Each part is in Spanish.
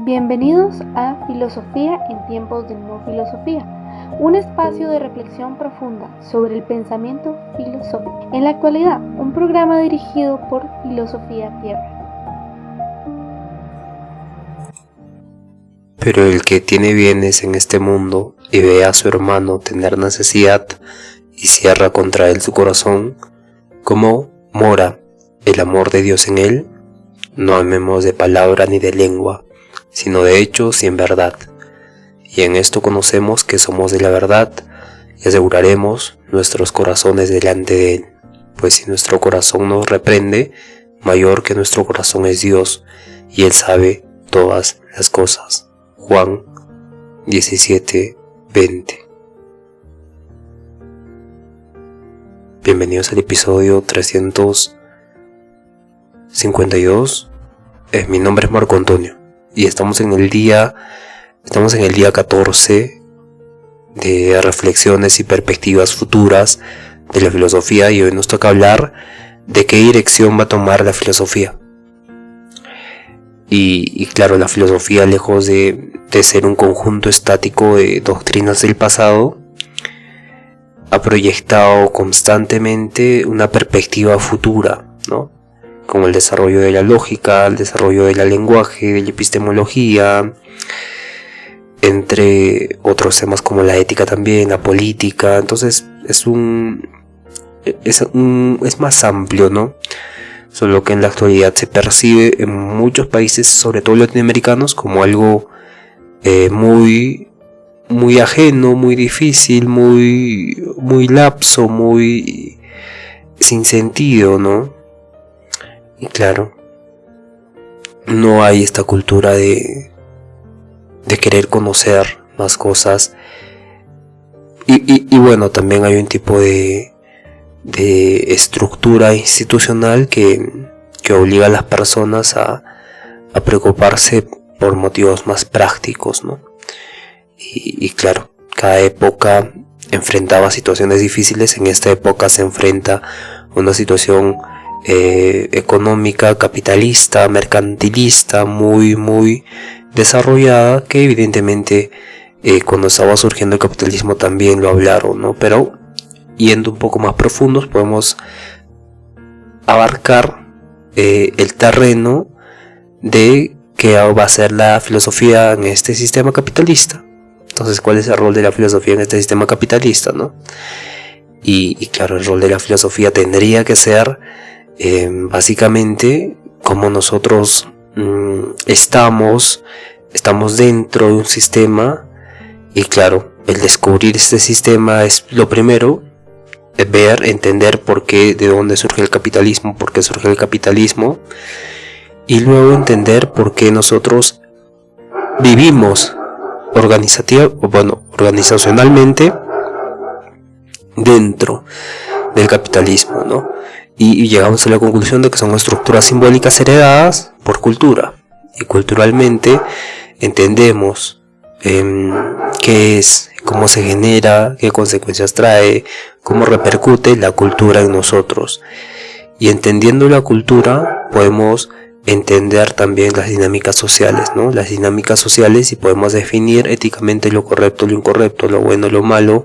Bienvenidos a Filosofía en tiempos de no filosofía, un espacio de reflexión profunda sobre el pensamiento filosófico. En la actualidad, un programa dirigido por Filosofía Tierra. Pero el que tiene bienes en este mundo y ve a su hermano tener necesidad y cierra contra él su corazón, ¿cómo mora el amor de Dios en él? No amemos de palabra ni de lengua, sino de hechos y en verdad. Y en esto conocemos que somos de la verdad y aseguraremos nuestros corazones delante de él. Pues si nuestro corazón nos reprende, mayor que nuestro corazón es Dios, y él sabe todas las cosas. Juan 17:20. Bienvenidos al episodio 352. Mi nombre es Marco Antonio y estamos en el día 14 de reflexiones y perspectivas futuras de la filosofía, y hoy nos toca hablar de qué dirección va a tomar la filosofía. Y claro, la filosofía, lejos de ser un conjunto estático de doctrinas del pasado, ha proyectado constantemente una perspectiva futura, ¿no? Como el desarrollo de la lógica, el desarrollo del lenguaje, de la epistemología, entre otros temas como la ética también, la política. Entonces es más amplio, ¿no? Solo que en la actualidad se percibe en muchos países, sobre todo latinoamericanos, como algo muy ajeno, muy difícil, muy lapso, muy sin sentido, ¿no? Y claro, no hay esta cultura de querer conocer más cosas. Y bueno, también hay un tipo de estructura institucional que obliga a las personas a preocuparse por motivos más prácticos, ¿no? Y claro, cada época enfrentaba situaciones difíciles. En esta época se enfrenta una situación económica, capitalista, mercantilista, muy desarrollada, que evidentemente cuando estaba surgiendo el capitalismo también lo hablaron, ¿no? Pero yendo un poco más profundos, podemos abarcar el terreno de qué va a ser la filosofía en este sistema capitalista. Entonces, ¿cuál es el rol de la filosofía en este sistema capitalista, ¿no? Y claro, el rol de la filosofía tendría que ser básicamente como nosotros estamos dentro de un sistema, y claro, el descubrir este sistema es lo primero. Ver, entender de dónde surge el capitalismo, por qué surge el capitalismo, y luego entender por qué nosotros vivimos organizacionalmente dentro del capitalismo, ¿no? Y llegamos a la conclusión de que son estructuras simbólicas heredadas por cultura, y culturalmente entendemos qué es, cómo se genera, qué consecuencias trae, cómo repercute la cultura en nosotros. Y entendiendo la cultura podemos entender también las dinámicas sociales, ¿no? Las dinámicas sociales, y podemos definir éticamente lo correcto, lo incorrecto, lo bueno, lo malo,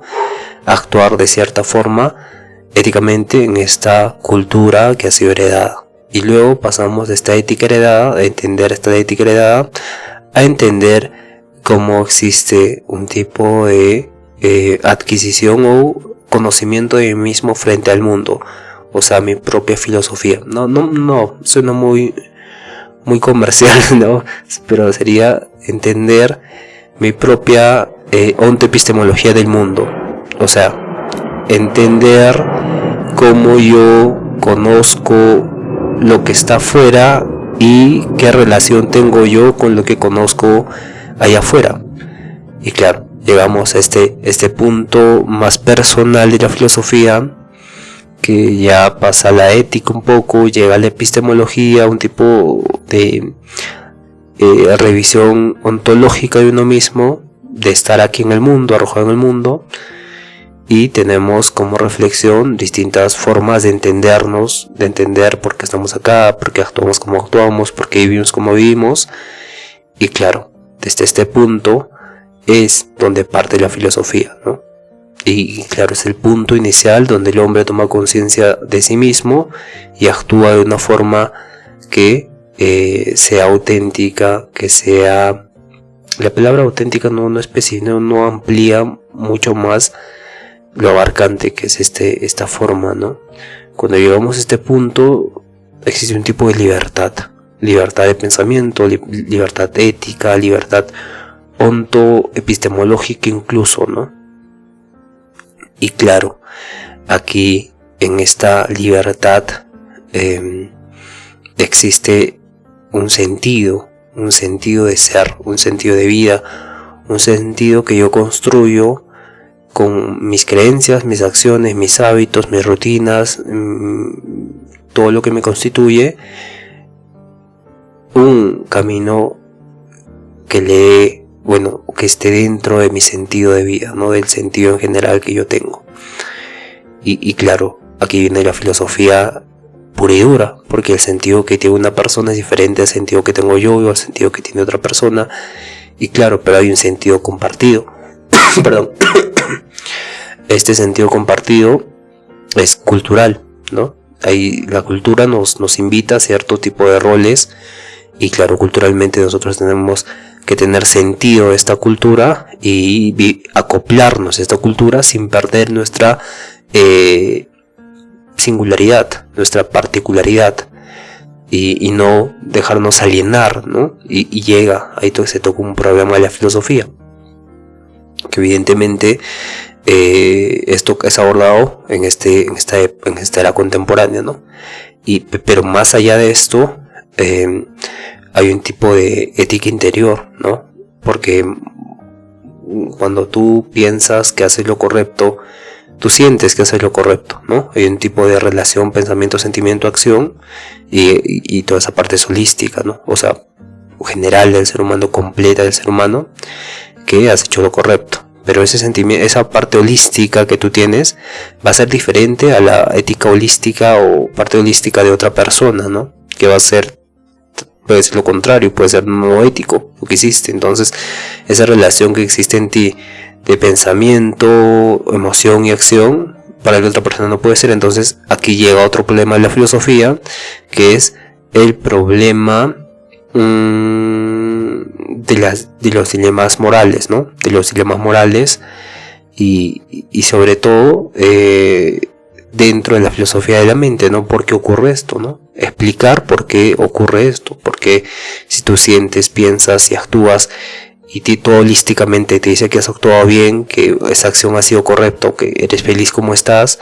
actuar de cierta forma éticamente en esta cultura que ha sido heredada. Y luego pasamos de esta ética heredada, a entender esta ética heredada, a entender cómo existe un tipo de adquisición o conocimiento de mí mismo frente al mundo, o sea, mi propia filosofía. No, suena muy comercial, ¿no? Pero sería entender mi propia ontoepistemología del mundo, o sea, entender cómo yo conozco lo que está afuera y qué relación tengo yo con lo que conozco allá afuera. Y claro, llegamos a este punto más personal de la filosofía, que ya pasa a la ética un poco, llega a la epistemología, un tipo de revisión ontológica de uno mismo, de estar aquí en el mundo, arrojado en el mundo, y tenemos como reflexión distintas formas de entendernos, de entender por qué estamos acá, por qué actuamos como actuamos, por qué vivimos como vivimos, Y claro, desde este punto es donde parte la filosofía, ¿no? Y claro, es el punto inicial donde el hombre toma conciencia de sí mismo y actúa de una forma que sea auténtica, que sea... La palabra auténtica no especifica, no amplía mucho más lo abarcante que es esta forma, ¿no? Cuando llegamos a este punto existe un tipo de libertad de pensamiento, libertad ética, libertad ontoepistemológica incluso, ¿no? Y claro, aquí en esta libertad existe un sentido de ser, un sentido de vida, un sentido que yo construyo con mis creencias, mis acciones, mis hábitos, mis rutinas, todo lo que me constituye un camino que esté dentro de mi sentido de vida, no del sentido en general que yo tengo. Y claro, aquí viene la filosofía pura y dura, porque el sentido que tiene una persona es diferente al sentido que tengo yo o al sentido que tiene otra persona. Y claro, pero hay un sentido compartido. Perdón. Este sentido compartido es cultural, ¿no? Ahí la cultura nos invita a cierto tipo de roles. Y claro, culturalmente nosotros tenemos que tener sentido de esta cultura y acoplarnos a esta cultura sin perder nuestra singularidad, nuestra particularidad y no dejarnos alienar, ¿no? Y llega, ahí se toca un problema de la filosofía, que evidentemente esto es abordado en esta era contemporánea, ¿no? Pero más allá de esto, hay un tipo de ética interior, ¿no? Porque cuando tú piensas que haces lo correcto, tú sientes que haces lo correcto, ¿no? Hay un tipo de relación, pensamiento, sentimiento, acción, y toda esa parte es holística, ¿no? O sea, general del ser humano, completa del ser humano, que has hecho lo correcto. Pero ese sentimiento, esa parte holística que tú tienes va a ser diferente a la ética holística o parte holística de otra persona, ¿no? Que va a ser, puede ser lo contrario, puede ser no ético lo que hiciste. Entonces, esa relación que existe en ti de pensamiento, emoción y acción, para la otra persona no puede ser. Entonces, aquí llega otro problema de la filosofía, que es el problema de los dilemas morales, ¿no? De los dilemas morales y sobre todo dentro de la filosofía de la mente, ¿no? ¿Por qué ocurre esto, no? Explicar por qué ocurre esto, porque si tú sientes, piensas y actúas y todo holísticamente te dice que has actuado bien, que esa acción ha sido correcta, que eres feliz como estás,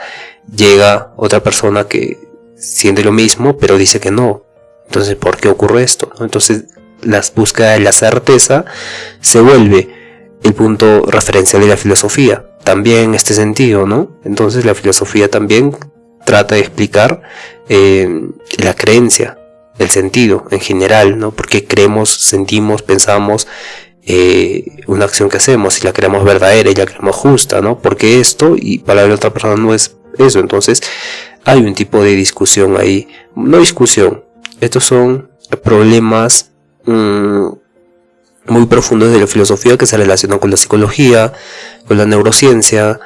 llega otra persona que siente lo mismo pero dice que no. Entonces, ¿por qué ocurre esto? Entonces, la búsqueda de la certeza se vuelve el punto referencial de la filosofía, también en este sentido, ¿no? Entonces, la filosofía también trata de explicar la creencia, el sentido en general, ¿no? ¿Por qué creemos, sentimos, pensamos una acción que hacemos? Si la creemos verdadera y la creemos justa, ¿no? Porque esto y para la otra persona no es eso. Entonces, hay un tipo de discusión ahí, no discusión. Estos son problemas muy profundos de la filosofía que se relacionan con la psicología, con la neurociencia,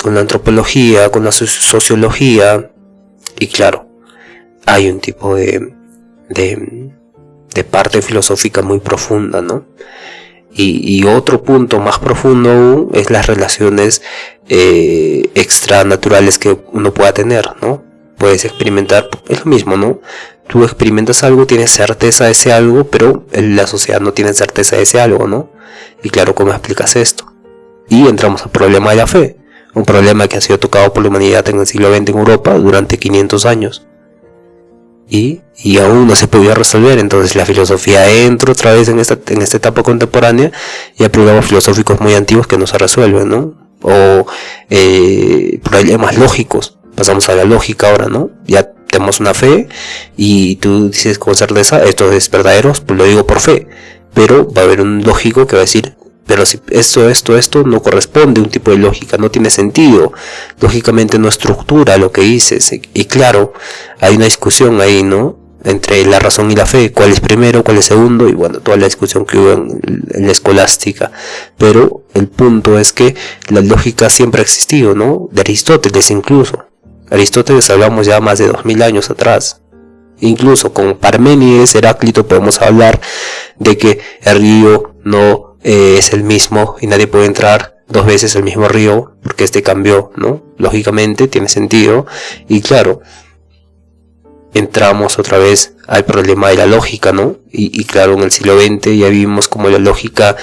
con la antropología, con la sociología. Y claro, hay un tipo de parte filosófica muy profunda, ¿no? Y otro punto más profundo aún es las relaciones extranaturales que uno pueda tener, ¿no? Puedes experimentar, es lo mismo, ¿no? Tú experimentas algo, tienes certeza de ese algo, pero la sociedad no tiene certeza de ese algo, ¿no? Y claro, ¿cómo explicas esto? Y entramos al problema de la fe, un problema que ha sido tocado por la humanidad en el siglo XX en Europa durante 500 años. Y aún no se podía resolver. Entonces la filosofía entra otra vez en esta etapa contemporánea y hay problemas filosóficos muy antiguos que no se resuelven, ¿no? O problemas lógicos. Pasamos a la lógica ahora, ¿no? Ya tenemos una fe y tú dices con certeza, esto es verdadero, pues lo digo por fe. Pero va a haber un lógico que va a decir, pero si esto no corresponde a un tipo de lógica, no tiene sentido, lógicamente no estructura lo que dices. Y claro, hay una discusión ahí, ¿no? entre la razón y la fe, cuál es primero, cuál es segundo, y bueno, toda la discusión que hubo en la escolástica. Pero el punto es que la lógica siempre ha existido, ¿no? De Aristóteles incluso. Aristóteles hablamos ya más de 2000 años atrás. Incluso con Parménides, Heráclito podemos hablar de que el río no es el mismo y nadie puede entrar dos veces al mismo río porque este cambió, ¿no? Lógicamente tiene sentido. Y claro, entramos otra vez al problema de la lógica, ¿no? Y claro, en el siglo XX ya vimos cómo la lógica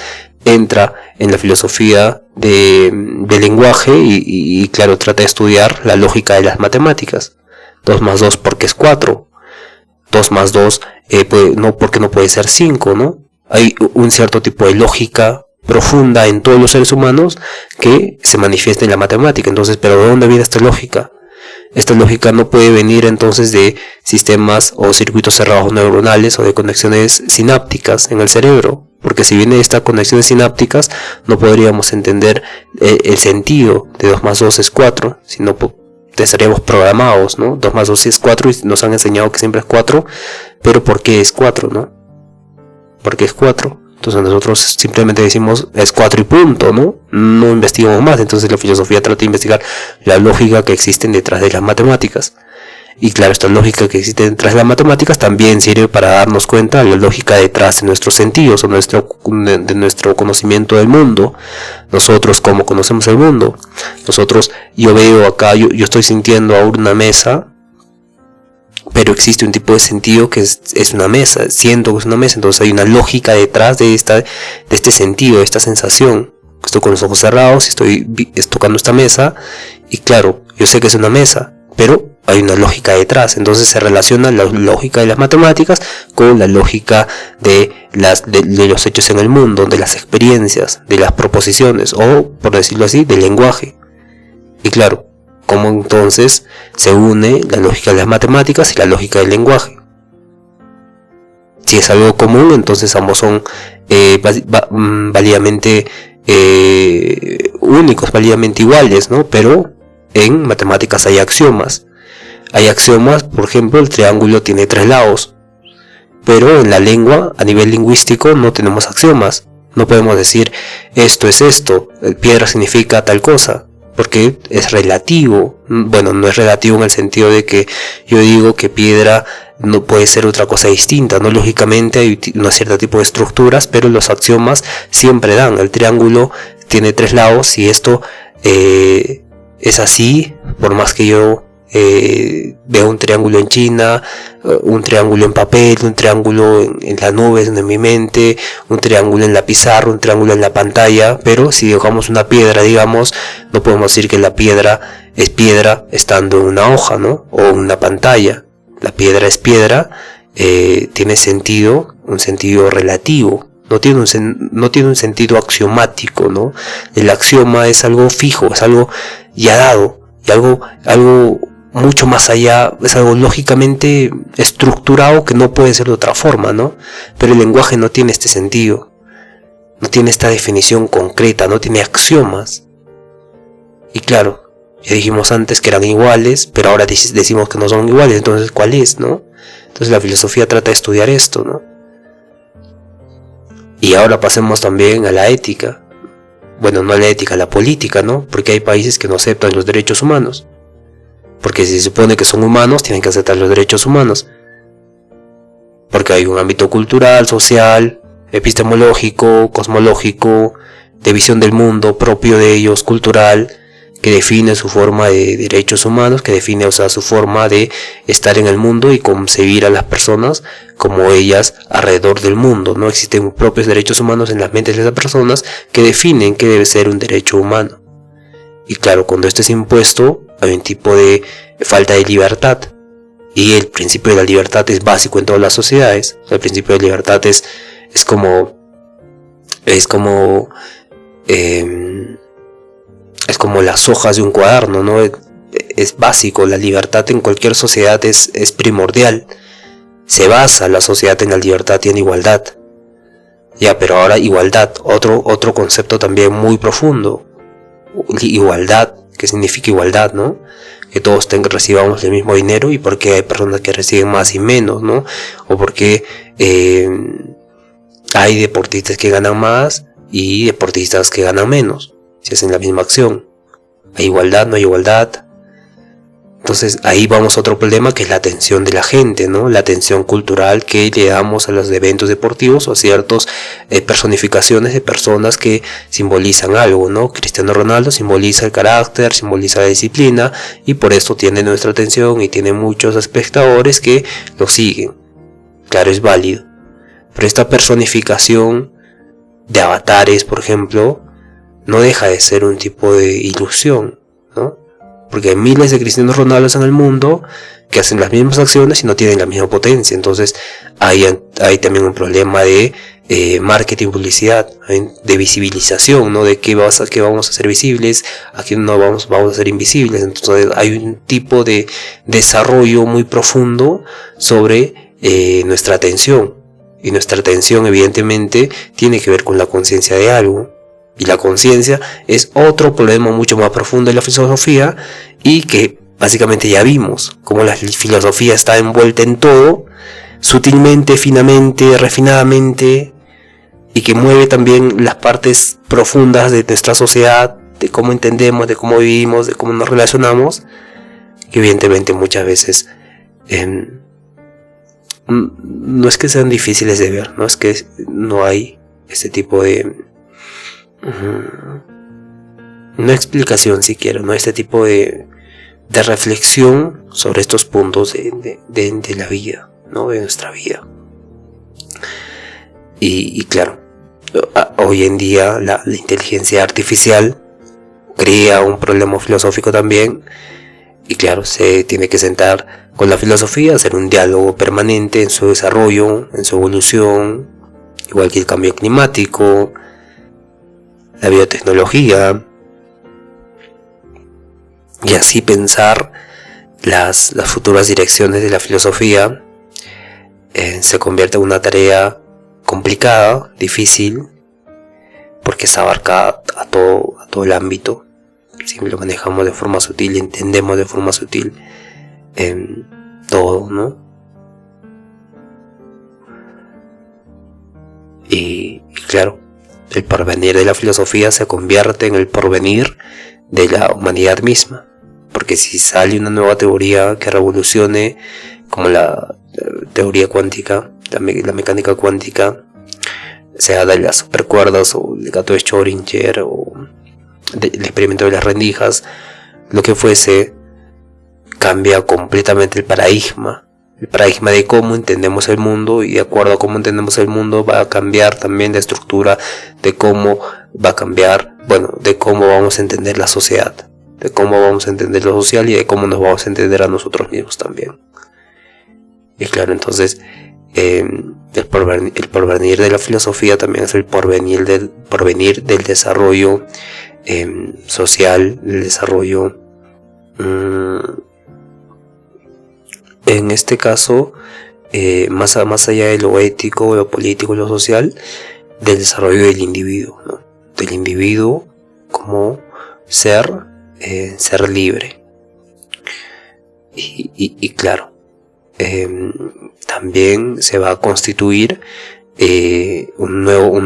entra en la filosofía del lenguaje y claro, trata de estudiar la lógica de las matemáticas. 2 más 2 porque es 4. 2 más 2 no, porque no puede ser 5, ¿no? Hay un cierto tipo de lógica profunda en todos los seres humanos que se manifiesta en la matemática. Entonces, ¿pero de dónde viene esta lógica? Esta lógica no puede venir entonces de sistemas o circuitos cerrados neuronales o de conexiones sinápticas en el cerebro, porque si viene de estas conexiones sinápticas no podríamos entender el sentido de 2 más 2 es 4, sino estaríamos programados, ¿no? 2 más 2 es 4 y nos han enseñado que siempre es 4, pero ¿por qué es 4, no? ¿Por qué es 4? Entonces nosotros simplemente decimos es 4 y punto, ¿no? No investigamos más. Entonces la filosofía trata de investigar la lógica que existe detrás de las matemáticas. Y claro, esta lógica que existe detrás de las matemáticas también sirve para darnos cuenta de la lógica detrás de nuestros sentidos o de nuestro conocimiento del mundo. Nosotros, ¿cómo conocemos el mundo? Nosotros, yo veo acá, yo estoy sintiendo ahora una mesa, pero existe un tipo de sentido que es una mesa, siento que es una mesa, entonces hay una lógica detrás de este sentido, de esta sensación. Estoy con los ojos cerrados, estoy tocando esta mesa, y claro, yo sé que es una mesa, pero hay una lógica detrás. Entonces se relaciona la lógica de las matemáticas con la lógica de los hechos en el mundo, de las experiencias, de las proposiciones, o por decirlo así, del lenguaje. Y claro, cómo entonces se une la lógica de las matemáticas y la lógica del lenguaje. Si es algo común, entonces ambos son válidamente únicos, válidamente iguales, ¿no? Pero en matemáticas hay axiomas. Hay axiomas, por ejemplo, el triángulo tiene 3 lados. Pero en la lengua, a nivel lingüístico, no tenemos axiomas. No podemos decir esto es esto, piedra significa tal cosa, porque es relativo. Bueno, no es relativo en el sentido de que yo digo que piedra no puede ser otra cosa distinta, ¿no? Lógicamente hay un cierto tipo de estructuras, pero los axiomas siempre dan. El triángulo tiene 3 lados y esto es así, por más que yo veo un triángulo en China, un triángulo en papel, un triángulo en las nubes, en mi mente, un triángulo en la pizarra, un triángulo en la pantalla. Pero si dibujamos una piedra, digamos, no podemos decir que la piedra es piedra estando en una hoja, ¿no? O en una pantalla. La piedra es piedra, tiene sentido, un sentido relativo. No tiene un sentido axiomático, ¿no? El axioma es algo fijo, es algo ya dado, y algo mucho más allá, es algo lógicamente estructurado que no puede ser de otra forma, ¿no? Pero el lenguaje no tiene este sentido, no tiene esta definición concreta, no tiene axiomas. Y claro, ya dijimos antes que eran iguales, pero ahora decimos que no son iguales, entonces ¿cuál es, no? Entonces la filosofía trata de estudiar esto, ¿no? Y ahora pasemos también a la ética. Bueno, no a la ética, a la política, ¿no? Porque hay países que no aceptan los derechos humanos. Porque si se supone que son humanos, tienen que aceptar los derechos humanos. Porque hay un ámbito cultural, social, epistemológico, cosmológico, de visión del mundo propio de ellos, cultural, que define su forma de derechos humanos, que define, o sea, su forma de estar en el mundo y concebir a las personas como ellas alrededor del mundo, ¿no? Existen propios derechos humanos en las mentes de esas personas que definen qué debe ser un derecho humano. Y claro, cuando esto es impuesto, hay un tipo de falta de libertad. Y el principio de la libertad es básico en todas las sociedades. El principio de libertad es como las hojas de un cuaderno, ¿no? Es básico. La libertad en cualquier sociedad es primordial. Se basa la sociedad en la libertad y en igualdad. Ya, pero ahora igualdad, otro concepto también muy profundo. Igualdad, ¿qué significa igualdad, no? que todos recibamos el mismo dinero, y por qué hay personas que reciben más y menos, ¿no? O por qué hay deportistas que ganan más y deportistas que ganan menos, si hacen la misma acción. ¿Hay igualdad? ¿No hay igualdad? Entonces ahí vamos a otro problema, que es la atención de la gente, ¿no? La atención cultural que le damos a los eventos deportivos o a ciertas personificaciones de personas que simbolizan algo, ¿no? Cristiano Ronaldo simboliza el carácter, simboliza la disciplina, y por eso tiene nuestra atención y tiene muchos espectadores que lo siguen. Claro, es válido. Pero esta personificación de avatares, por ejemplo, no deja de ser un tipo de ilusión, ¿no? Porque hay miles de Cristianos Ronaldos en el mundo que hacen las mismas acciones y no tienen la misma potencia. Entonces hay también un problema de marketing, publicidad, de visibilización, ¿no? De qué vamos a ser visibles, a qué no vamos a ser invisibles. Entonces hay un tipo de desarrollo muy profundo sobre nuestra atención. Y nuestra atención evidentemente tiene que ver con la conciencia de algo. Y la conciencia es otro problema mucho más profundo de la filosofía, y que básicamente ya vimos cómo la filosofía está envuelta en todo, sutilmente, finamente, refinadamente, y que mueve también las partes profundas de nuestra sociedad, de cómo entendemos, de cómo vivimos, de cómo nos relacionamos, que evidentemente muchas veces no es que sean difíciles de ver, no es que no hay este tipo de una explicación siquiera, ¿no? Este tipo de reflexión sobre estos puntos de la vida, ¿no? De nuestra vida. Y claro, hoy en día la inteligencia artificial crea un problema filosófico también, y claro, se tiene que sentar con la filosofía, hacer un diálogo permanente en su desarrollo, en su evolución, igual que el cambio climático, la biotecnología, y así pensar las futuras direcciones de la filosofía. Se convierte en una tarea complicada, difícil, porque se abarca a todo el ámbito. Si lo manejamos de forma sutil, entendemos de forma sutil todo, ¿no? Y claro, el porvenir de la filosofía se convierte en el porvenir de la humanidad misma, porque si sale una nueva teoría que revolucione, como la teoría cuántica, la mecánica cuántica, sea de las supercuerdas o el gato de Schrödinger o el experimento de las rendijas, lo que fuese, cambia completamente el paradigma de cómo entendemos el mundo, y de acuerdo a cómo entendemos el mundo va a cambiar también la estructura de cómo va a cambiar, de cómo vamos a entender la sociedad, de cómo vamos a entender lo social y de cómo nos vamos a entender a nosotros mismos también. Y claro, entonces el porvenir de la filosofía también es el porvenir del desarrollo social, del desarrollo en este caso más allá de lo ético, lo político y lo social, del desarrollo del individuo, ¿no? Del individuo como ser libre. Y claro, también se va a constituir un nuevo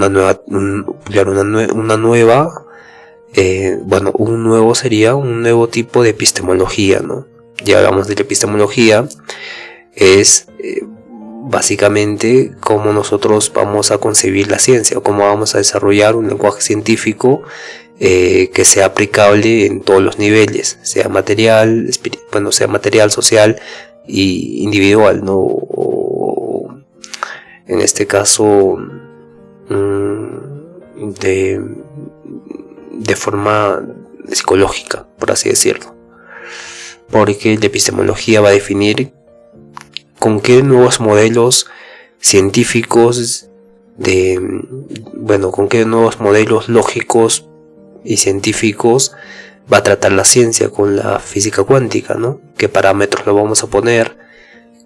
tipo de epistemología, ¿no? Ya hablamos de la epistemología, es básicamente cómo nosotros vamos a concebir la ciencia, o cómo vamos a desarrollar un lenguaje científico que sea aplicable en todos los niveles, sea material, social y individual, ¿no? O, en este caso de forma psicológica, por así decirlo, porque la epistemología va a definir con qué nuevos modelos científicos con qué nuevos modelos lógicos y científicos va a tratar la ciencia con la física cuántica, ¿no? ¿Qué parámetros lo vamos a poner?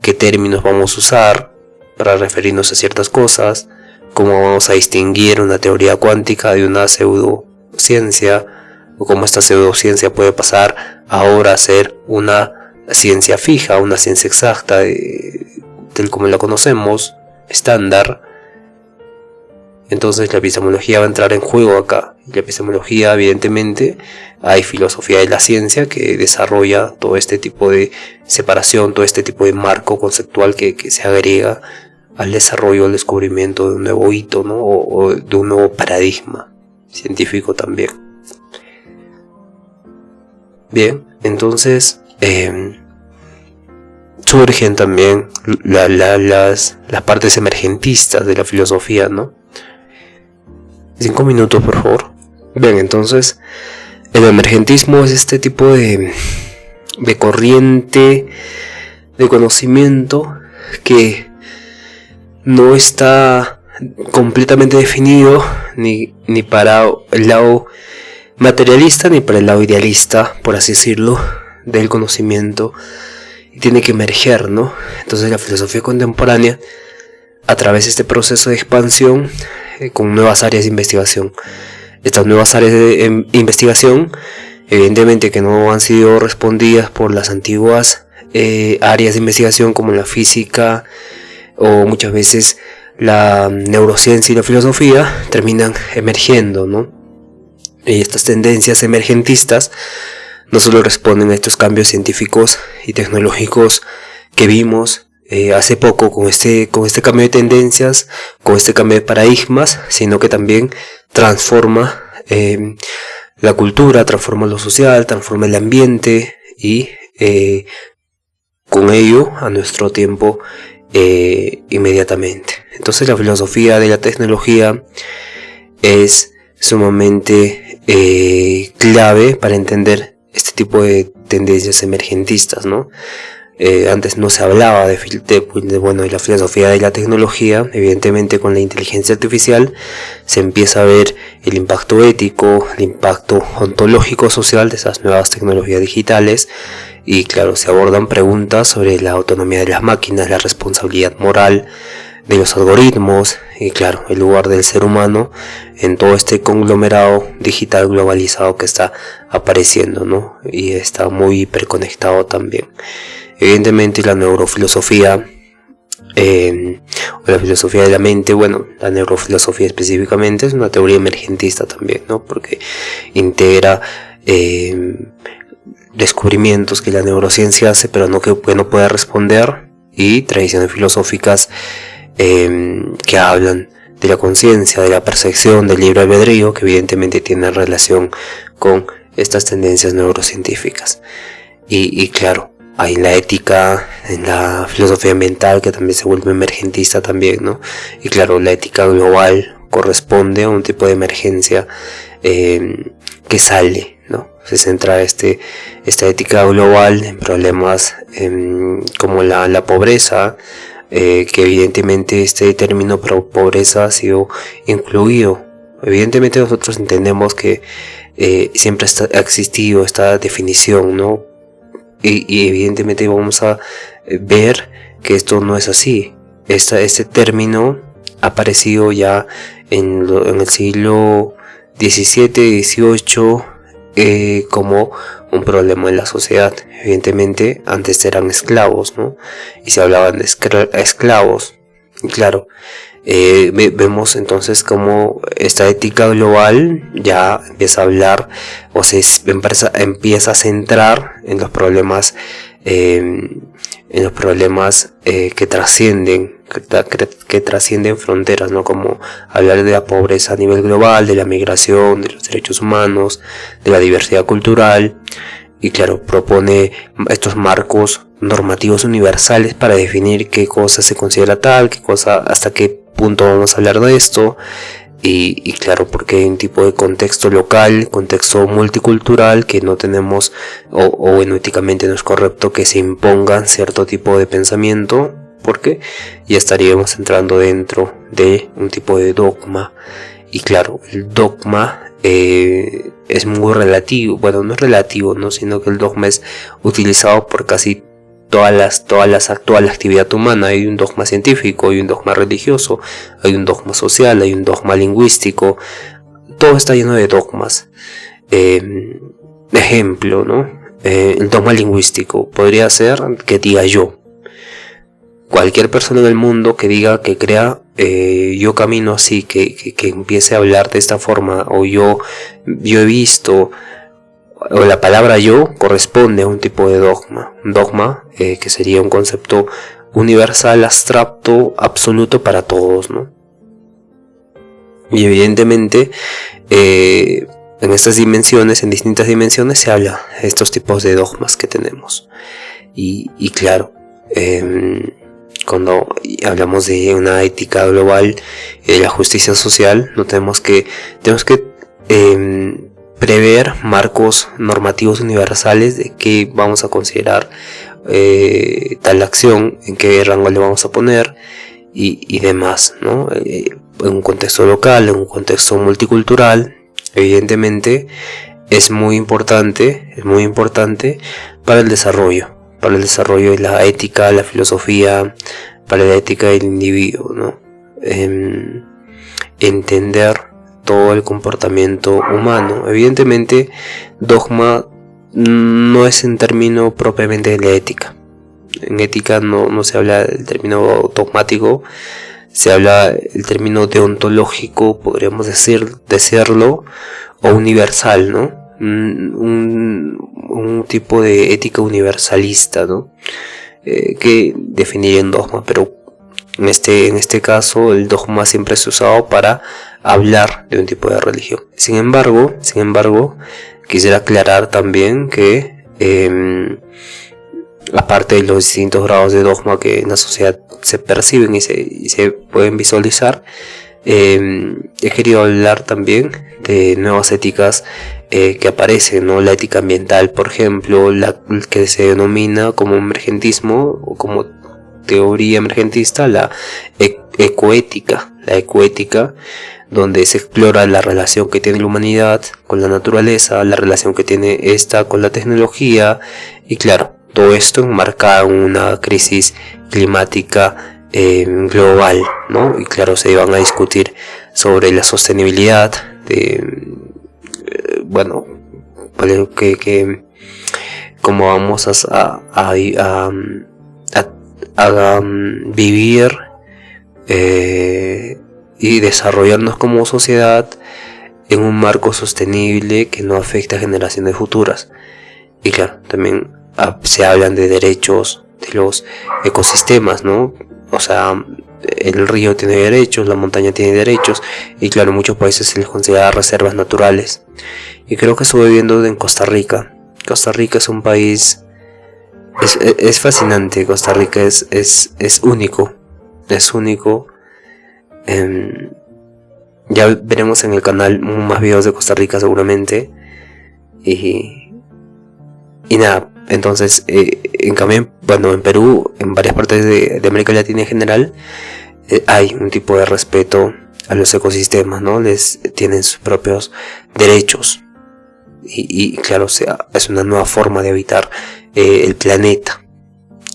¿Qué términos vamos a usar para referirnos a ciertas cosas? ¿Cómo vamos a distinguir una teoría cuántica de una pseudociencia? o cómo esta pseudociencia puede pasar ahora a ser una ciencia fija, una ciencia exacta, tal como la conocemos, estándar. Entonces la epistemología va a entrar en juego acá. La epistemología, evidentemente, hay filosofía de la ciencia que desarrolla todo este tipo de separación, todo este tipo de marco conceptual que se agrega al desarrollo, al descubrimiento de un nuevo hito, ¿no? O de un nuevo paradigma científico también. Bien, entonces surgen también las partes emergentistas de la filosofía, ¿no? 5 minutos, por favor. Bien, entonces el emergentismo es este tipo de corriente de conocimiento que no está completamente definido ni para el lado materialista ni para el lado idealista, por así decirlo, del conocimiento, y tiene que emerger, ¿no? Entonces la filosofía contemporánea, a través de este proceso de expansión, con nuevas áreas de investigación. Estas nuevas áreas de investigación, evidentemente que no han sido respondidas por las antiguas áreas de investigación como la física o muchas veces la neurociencia y la filosofía, terminan emergiendo, ¿no? Y estas tendencias emergentistas no solo responden a estos cambios científicos y tecnológicos que vimos hace poco con este cambio de tendencias, con este cambio de paradigmas, sino que también transforma la cultura, transforma lo social, transforma el ambiente y con ello a nuestro tiempo inmediatamente. Entonces la filosofía de la tecnología es sumamente clave para entender este tipo de tendencias emergentistas, ¿no? Antes no se hablaba de la filosofía de la tecnología. Evidentemente con la inteligencia artificial se empieza a ver el impacto ético, el impacto ontológico social de esas nuevas tecnologías digitales, y claro, se abordan preguntas sobre la autonomía de las máquinas, la responsabilidad moral de los algoritmos y claro, el lugar del ser humano en todo este conglomerado digital globalizado que está apareciendo, ¿no? Y está muy hiperconectado también. Evidentemente la neurofilosofía o la filosofía de la mente, bueno, la neurofilosofía específicamente es una teoría emergentista también, ¿no? Porque integra descubrimientos que la neurociencia hace pero que no puede responder, y tradiciones filosóficas que hablan de la conciencia, de la percepción, del libre albedrío, que evidentemente tienen relación con estas tendencias neurocientíficas. Y claro, hay la ética en la filosofía ambiental que también se vuelve emergentista también, ¿no? Y claro, la ética global corresponde a un tipo de emergencia que sale, ¿no? Se centra esta ética global en problemas como la pobreza, que evidentemente este término pobreza ha sido incluido. Evidentemente nosotros entendemos que siempre ha existido esta definición, ¿no? Y evidentemente vamos a ver que esto no es así. Este término ha aparecido ya en el siglo XVII, XVIII como un problema en la sociedad. Evidentemente antes eran esclavos, ¿no? Y se hablaban de esclavos. Y claro, vemos entonces como esta ética global ya empieza a hablar o se empieza a centrar en los problemas que trascienden fronteras, ¿no? Como hablar de la pobreza a nivel global, de la migración, de los derechos humanos, de la diversidad cultural. Y claro, propone estos marcos normativos universales para definir qué cosa se considera tal, qué cosa, hasta qué punto vamos a hablar de esto. Y claro, porque hay un tipo de contexto local, contexto multicultural que no tenemos, o bueno, éticamente no es correcto que se impongan cierto tipo de pensamiento, porque ya estaríamos entrando dentro de un tipo de dogma. Y claro, el dogma es muy relativo, bueno, no es relativo, ¿no? Sino que el dogma es utilizado por casi toda la actividad humana. Hay un dogma científico, hay un dogma religioso, hay un dogma social, hay un dogma lingüístico, todo está lleno de dogmas. ejemplo, ¿no? El dogma lingüístico podría ser que diga yo. Cualquier persona del mundo que diga que crea yo camino así, que empiece a hablar de esta forma, o yo he visto, o la palabra yo corresponde a un tipo de dogma. Un dogma que sería un concepto universal, abstracto, absoluto para todos, ¿no? Y evidentemente en estas dimensiones, en distintas dimensiones, se habla de estos tipos de dogmas que tenemos. Y claro, cuando hablamos de una ética global y de la justicia social, no tenemos que prever marcos normativos universales de qué vamos a considerar tal acción, en qué rango le vamos a poner y demás, ¿no? En un contexto local, en un contexto multicultural, evidentemente es muy importante para el desarrollo de la ética, la filosofía, para la ética del individuo, ¿no? Entender todo el comportamiento humano. Evidentemente, dogma no es un término propiamente de la ética. En ética no se habla del término dogmático, se habla el término deontológico, podríamos decirlo, o universal, ¿no? Un tipo de ética universalista, ¿no? Que definiría un dogma, pero en este caso el dogma siempre es usado para hablar de un tipo de religión. Sin embargo, quisiera aclarar también que aparte de los distintos grados de dogma que en la sociedad se perciben y se pueden visualizar, he querido hablar también de nuevas éticas que aparecen, ¿no? La ética ambiental, por ejemplo, la que se denomina como emergentismo o como teoría emergentista, la ecoética, donde se explora la relación que tiene la humanidad con la naturaleza, la relación que tiene esta con la tecnología, y claro, todo esto enmarcado en una crisis climática global, ¿no? Y claro, se van a discutir sobre la sostenibilidad de cómo vamos a vivir y desarrollarnos como sociedad en un marco sostenible que no afecte a generaciones futuras. Y claro, también se hablan de derechos de los ecosistemas, ¿no? O sea, el río tiene derechos, la montaña tiene derechos, y claro, en muchos países se les considera reservas naturales. Y creo que estuve viendo en Costa Rica. Costa Rica es un país, es fascinante. Costa Rica es único, ya veremos en el canal más videos de Costa Rica seguramente, y nada. Entonces, en cambio, en Perú, en varias partes de América Latina en general, hay un tipo de respeto a los ecosistemas, ¿no? Tienen sus propios derechos. Y claro, es una nueva forma de habitar el planeta.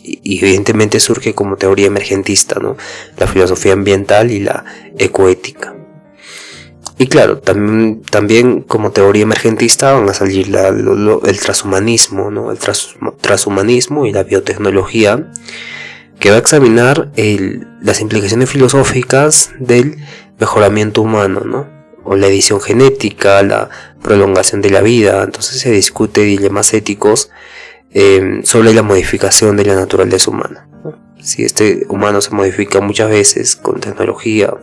Y evidentemente surge como teoría emergentista, ¿no? La filosofía ambiental y la ecoética. Y claro, también como teoría emergentista van a salir el transhumanismo, ¿no? El transhumanismo y la biotecnología, que va a examinar las implicaciones filosóficas del mejoramiento humano, ¿no? O la edición genética, la prolongación de la vida. Entonces se discute dilemas éticos sobre la modificación de la naturaleza humana, ¿no? Si este humano se modifica muchas veces con tecnología,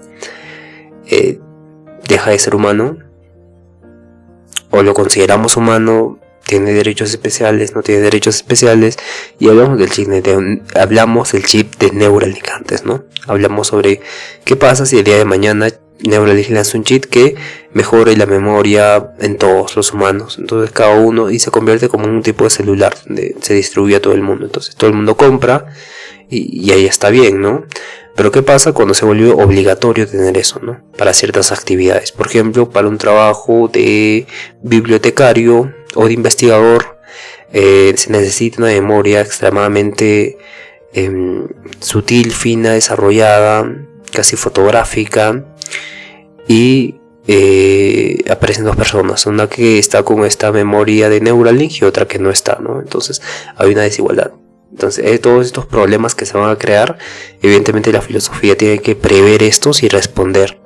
deja de ser humano, o lo consideramos humano, tiene derechos especiales, no tiene derechos especiales. Y hablamos del chip de Neuralink antes, ¿no? Hablamos sobre qué pasa si el día de mañana Neuralink lanza un chip que mejore la memoria en todos los humanos, entonces cada uno, y se convierte como en un tipo de celular donde se distribuye a todo el mundo. Entonces todo el mundo compra y ahí está bien, ¿no? Pero ¿qué pasa cuando se vuelve obligatorio tener eso, ¿no? Para ciertas actividades. Por ejemplo, para un trabajo de bibliotecario o de investigador, se necesita una memoria extremadamente sutil, fina, desarrollada, casi fotográfica. Y aparecen dos personas, una que está con esta memoria de Neuralink y otra que no está, ¿no? Entonces hay una desigualdad. Entonces todos estos problemas que se van a crear, evidentemente la filosofía tiene que prever estos y responder.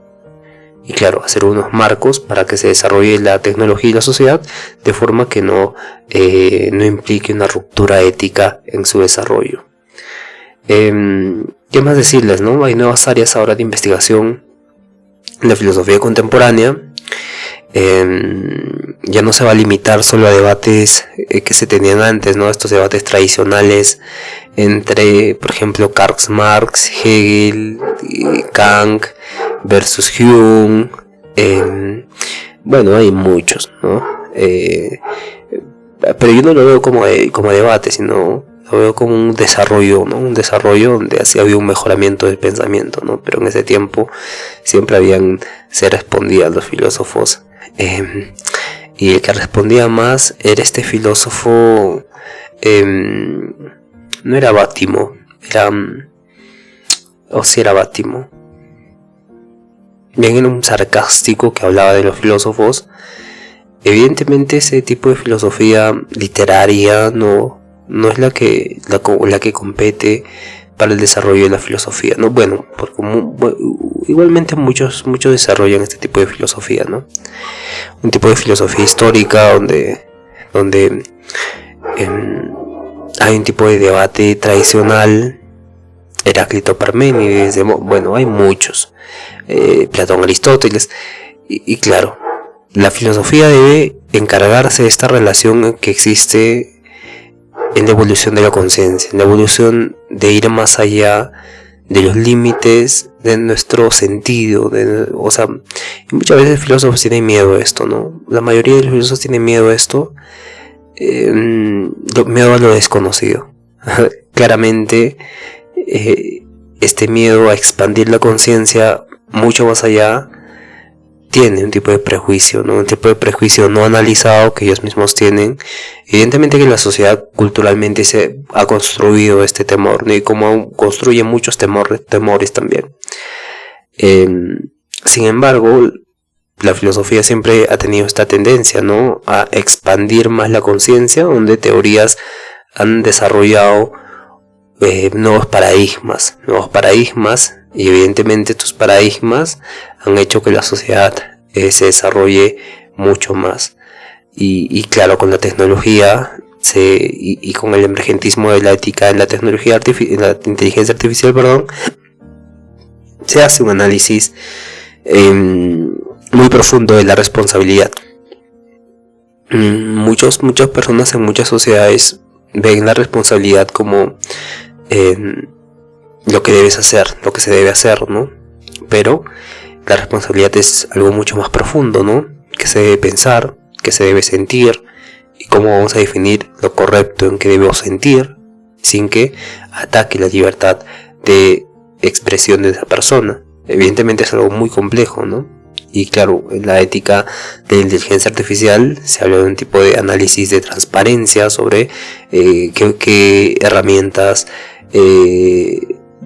Y claro, hacer unos marcos para que se desarrolle la tecnología y la sociedad de forma que no implique una ruptura ética en su desarrollo. ¿Qué más decirles, no? Hay nuevas áreas ahora de investigación en la filosofía contemporánea. Ya no se va a limitar solo a debates que se tenían antes, ¿no? Estos debates tradicionales entre, por ejemplo, Karl Marx, Hegel, Kant versus Hume. Bueno, hay muchos, ¿no? Pero yo no lo veo como debate, sino lo veo como un desarrollo, ¿no? Un desarrollo donde así había un mejoramiento del pensamiento, ¿no? Pero en ese tiempo siempre se respondían los filósofos. Y el que respondía más era este filósofo, no era Bátimo, era Bátimo. Bien, era un sarcástico que hablaba de los filósofos. Evidentemente ese tipo de filosofía literaria no es la que compete para el desarrollo de la filosofía, ¿no? Bueno, porque igualmente muchos desarrollan este tipo de filosofía, ¿no? Un tipo de filosofía histórica donde hay un tipo de debate tradicional, Heráclito, Parménides, bueno, hay muchos, Platón, Aristóteles, y claro, la filosofía debe encargarse de esta relación que existe en la evolución de la conciencia, en la evolución de ir más allá de los límites de nuestro sentido, o sea, muchas veces los filósofos tienen miedo a esto, ¿no? La mayoría de los filósofos tienen miedo a esto, miedo a lo desconocido. Claramente, este miedo a expandir la conciencia mucho más allá tiene un tipo de prejuicio, ¿no? Un tipo de prejuicio no analizado que ellos mismos tienen. Evidentemente que la sociedad culturalmente se ha construido este temor, ¿no? Y como construye muchos temores también. Sin embargo, la filosofía siempre ha tenido esta tendencia, ¿no? A expandir más la conciencia, donde teorías han desarrollado nuevos paradigmas, y evidentemente estos paradigmas han hecho que la sociedad se desarrolle mucho más. Y claro, con la tecnología y con el emergentismo de la ética en la tecnología en la inteligencia artificial, se hace un análisis muy profundo de la responsabilidad. Muchas personas en muchas sociedades ven la responsabilidad como lo que debes hacer, lo que se debe hacer, ¿no? Pero la responsabilidad es algo mucho más profundo, ¿no? Que se debe pensar, que se debe sentir, y cómo vamos a definir lo correcto en que debemos sentir sin que ataque la libertad de expresión de esa persona. Evidentemente es algo muy complejo, ¿no? Y claro, en la ética de la inteligencia artificial se habla de un tipo de análisis de transparencia sobre qué herramientas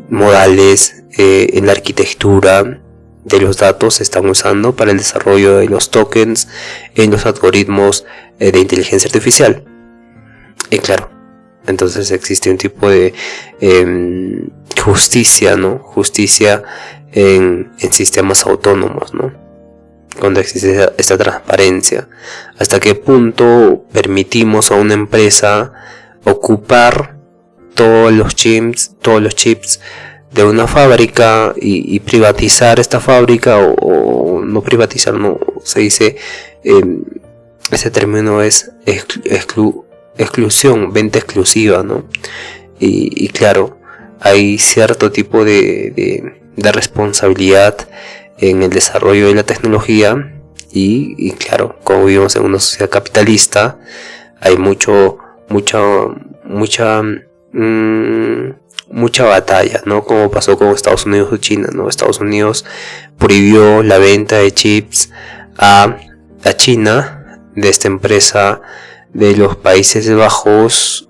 modales en la arquitectura de los datos se están usando para el desarrollo de los tokens en los algoritmos de inteligencia artificial. Y claro, entonces existe un tipo de justicia, ¿no? Justicia en sistemas autónomos, ¿no? Cuando existe esta transparencia. ¿Hasta qué punto permitimos a una empresa ocupar todos los chips de una fábrica y privatizar esta fábrica o no privatizar, no se dice, ese término es exclusión, venta exclusiva, ¿no? Y claro, hay cierto tipo de responsabilidad en el desarrollo de la tecnología y claro, como vivimos en una sociedad capitalista, hay mucha batalla, ¿no? Como pasó con Estados Unidos o China, ¿no? Estados Unidos prohibió la venta de chips a China de esta empresa de los Países Bajos.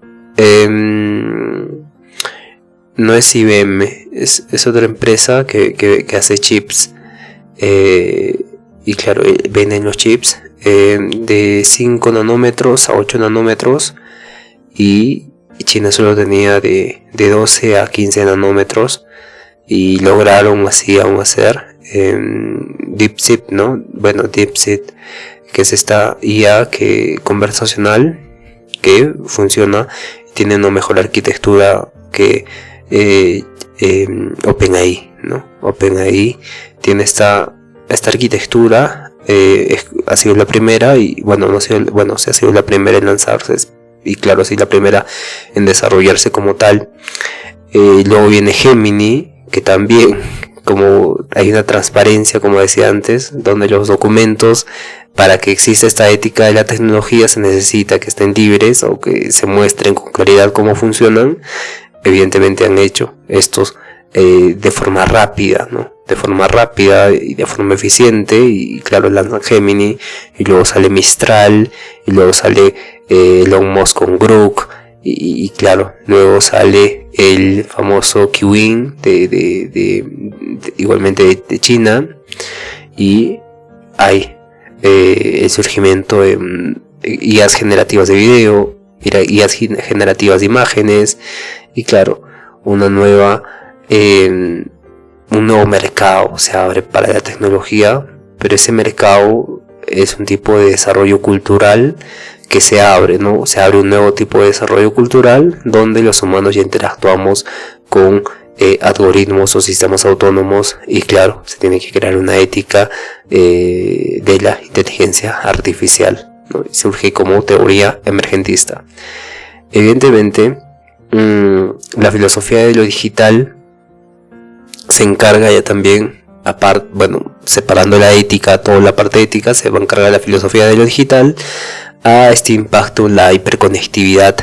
No es IBM, es otra empresa que hace chips, y claro, venden los chips de 5 nanómetros a 8 nanómetros, y China solo tenía de 12 a 15 nanómetros, y lograron así aún hacer DeepSeek, ¿no? Bueno, DeepSeek, que es esta IA conversacional que funciona, tiene una mejor arquitectura que OpenAI, ¿no? OpenAI tiene esta arquitectura, ha sido la primera, y bueno, no ha sido, bueno, sí ha sido la primera en lanzarse, y claro, sí la primera en desarrollarse como tal. Luego viene Gemini, que también, como hay una transparencia, como decía antes, donde los documentos, para que exista esta ética de la tecnología, se necesita que estén libres o que se muestren con claridad cómo funcionan. Evidentemente han hecho estos de forma rápida, ¿no? De forma rápida y de forma eficiente, y claro, lanzan Gemini, y luego sale Mistral, y luego sale Elon Musk con Grok, y claro, luego sale el famoso Kiwin igualmente de China, y hay el surgimiento de IAs generativas de video, IAs generativas de imágenes, y claro, un nuevo mercado se abre para la tecnología, pero ese mercado es un tipo de desarrollo cultural que se abre, ¿no? Se abre un nuevo tipo de desarrollo cultural donde los humanos ya interactuamos con algoritmos o sistemas autónomos, y claro, se tiene que crear una ética de la inteligencia artificial, ¿no? Y surge como teoría emergentista. Evidentemente, la filosofía de lo digital se encarga ya también, aparte, bueno, separando la ética, toda la parte ética, se va a encargar la filosofía de lo digital a este impacto, la hiperconectividad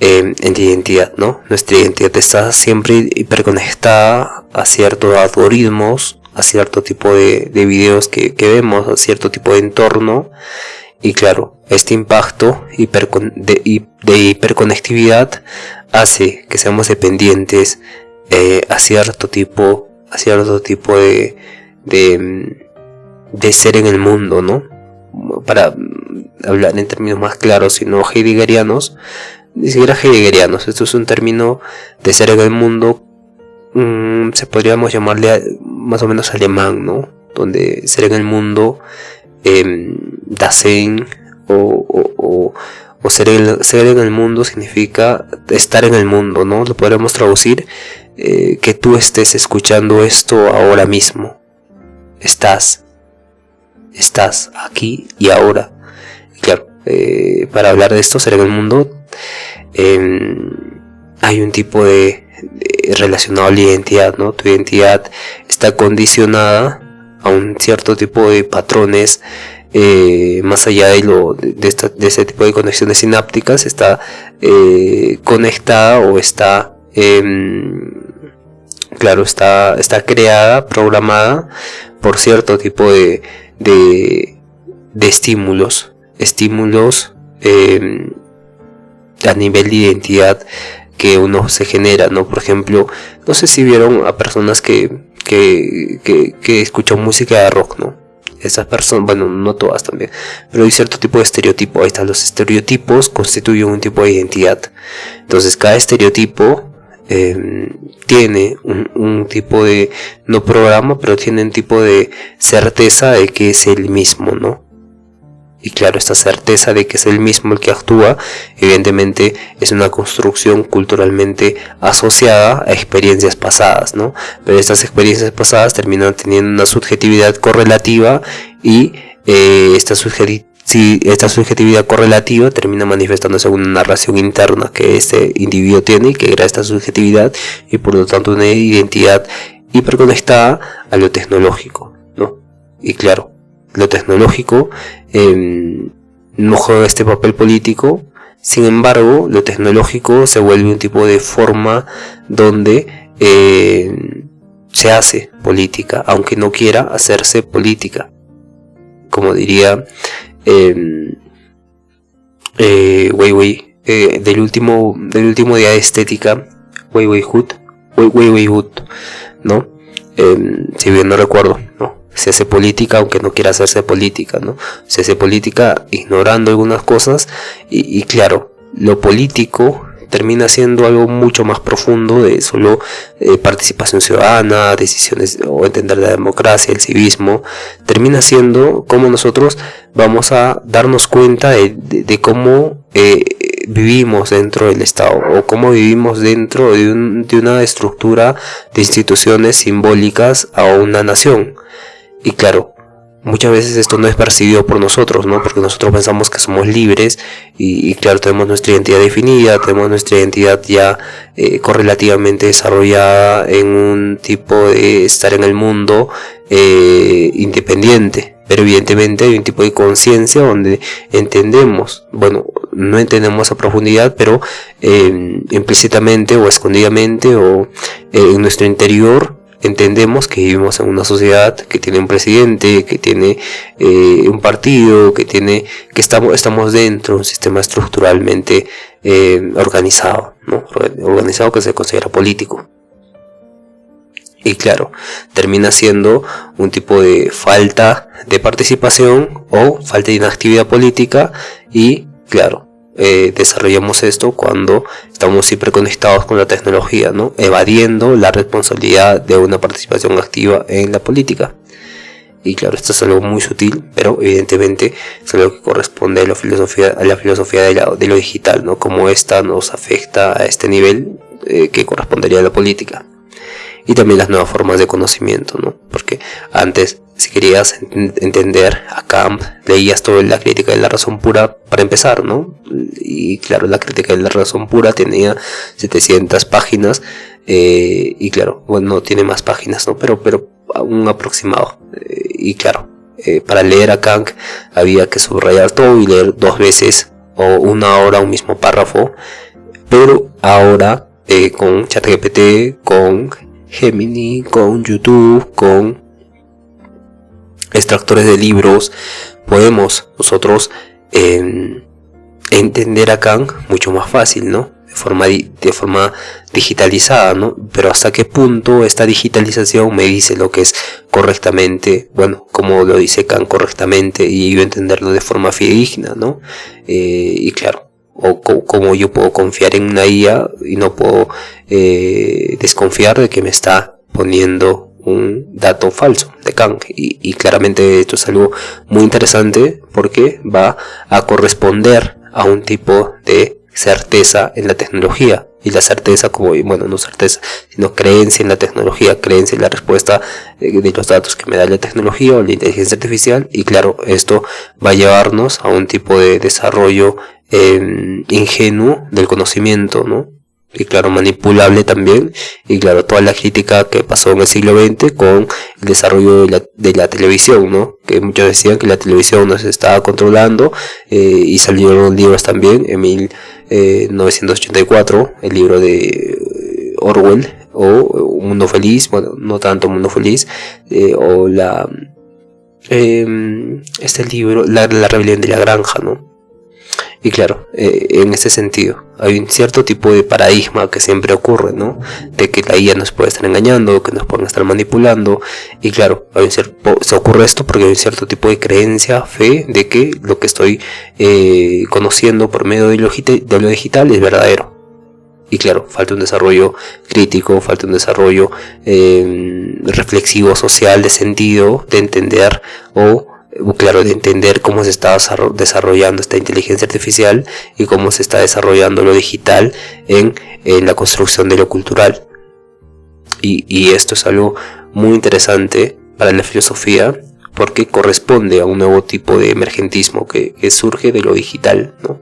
en la identidad, ¿no? Nuestra identidad está siempre hiperconectada a ciertos algoritmos, a cierto tipo de videos que vemos, a cierto tipo de entorno, y claro, este impacto de hiperconectividad hace que seamos dependientes a cierto tipo de ser en el mundo, ¿no? Para hablar en términos más claros, sino heideggerianos, ni siquiera heideggerianos, esto es un término de ser en el mundo, se podríamos llamarle más o menos alemán, ¿no? Donde ser en el mundo, Dasein, o ser en el mundo significa estar en el mundo, ¿no? Lo podríamos traducir, que tú estés escuchando esto ahora mismo, estás aquí y ahora. Y claro, para hablar de esto, ser en el mundo, hay un tipo de relacionado a la identidad, ¿no? Tu identidad está condicionada a un cierto tipo de patrones, más allá de ese tipo de conexiones sinápticas, está conectada, o está claro, está creada, programada por cierto tipo de estímulos a nivel de identidad que uno se genera, ¿no? Por ejemplo, no sé si vieron a personas que escuchan música de rock, ¿no? Esas personas, bueno, no todas también, pero hay cierto tipo de estereotipo. Ahí están, los estereotipos constituyen un tipo de identidad. Entonces cada estereotipo tiene un tipo de, no programa, pero tiene un tipo de certeza de que es el mismo, ¿no? Y claro, esta certeza de que es el mismo el que actúa, evidentemente es una construcción culturalmente asociada a experiencias pasadas, ¿no? Pero estas experiencias pasadas terminan teniendo una subjetividad correlativa, y esta subjetividad correlativa termina manifestándose en una narración interna que este individuo tiene, y que crea esta subjetividad, y por lo tanto una identidad hiperconectada a lo tecnológico, ¿no? Y claro, lo tecnológico no juega este papel político. Sin embargo, lo tecnológico se vuelve un tipo de forma donde se hace política, aunque no quiera hacerse política. Como diría Weiwei, del último día de estética, Weiwei Hood, ¿no? Si bien no recuerdo, ¿no? se hace política aunque no quiera hacerse política, ¿no? Se hace política ignorando algunas cosas y claro, lo político termina siendo algo mucho más profundo de solo participación ciudadana, decisiones o entender la democracia, el civismo. Termina siendo cómo nosotros vamos a darnos cuenta de cómo vivimos dentro del Estado o cómo vivimos dentro de una estructura de instituciones simbólicas a una nación. Y claro, muchas veces esto no es percibido por nosotros, ¿no? Porque nosotros pensamos que somos libres y claro, tenemos nuestra identidad definida, tenemos nuestra identidad ya correlativamente desarrollada en un tipo de estar en el mundo independiente. Pero evidentemente hay un tipo de conciencia donde entendemos, bueno, no entendemos a profundidad, pero implícitamente o escondidamente o en nuestro interior entendemos que vivimos en una sociedad que tiene un presidente, que tiene un partido, que estamos dentro de un sistema estructuralmente organizado, ¿no? Organizado que se considera político. Y claro, termina siendo un tipo de falta de participación o falta de inactividad política y claro, desarrollamos esto cuando estamos siempre conectados con la tecnología, ¿no? Evadiendo la responsabilidad de una participación activa en la política. Y claro, esto es algo muy sutil, pero evidentemente es algo que corresponde a la filosofía de lo digital, ¿no? Cómo esta nos afecta a este nivel que correspondería a la política. Y también las nuevas formas de conocimiento, ¿no? Porque antes, si querías entender a Kant, leías toda la crítica de la razón pura para empezar, ¿no? Y claro, la crítica de la razón pura tenía 700 páginas, y claro, bueno, no tiene más páginas, ¿no? Pero un aproximado. Y claro, para leer a Kant había que subrayar todo y leer 2 veces o 1 hora un mismo párrafo. Pero ahora, con ChatGPT, con Gemini, con YouTube, con extractores de libros, podemos nosotros entender a Kant mucho más fácil, ¿no? De forma digitalizada, ¿no? Pero hasta qué punto esta digitalización me dice lo que es correctamente, bueno, como lo dice Kant correctamente y yo entenderlo de forma fidedigna, ¿no? Y claro, o como yo puedo confiar en una IA y no puedo desconfiar de que me está poniendo un dato falso de Kant. Y claramente esto es algo muy interesante porque va a corresponder a un tipo de certeza en la tecnología. Y la certeza, como, bueno, no certeza, sino creencia en la tecnología, creencia en la respuesta de los datos que me da la tecnología o la inteligencia artificial. Y claro, esto va a llevarnos a un tipo de desarrollo ingenuo del conocimiento, ¿no? Y claro, manipulable también. Y claro, toda la crítica que pasó en el siglo XX con el desarrollo de la televisión, ¿no? Que muchos decían que la televisión nos estaba controlando, y salieron libros también en 1984, el libro de Orwell, o Un Mundo Feliz, bueno, no tanto Mundo Feliz, o este libro, la rebelión de la granja, ¿no? Y claro, en ese sentido, hay un cierto tipo de paradigma que siempre ocurre, ¿no? De que la IA nos puede estar engañando, que nos pueden estar manipulando. Y claro, se ocurre esto porque hay un cierto tipo de creencia, fe, de que lo que estoy conociendo por medio de lo digital es verdadero. Y claro, falta un desarrollo crítico, falta un desarrollo reflexivo, social, de sentido, de entender de entender cómo se está desarrollando esta inteligencia artificial y cómo se está desarrollando lo digital en la construcción de lo cultural. Y esto es algo muy interesante para la filosofía porque corresponde a un nuevo tipo de emergentismo que surge de lo digital, ¿no?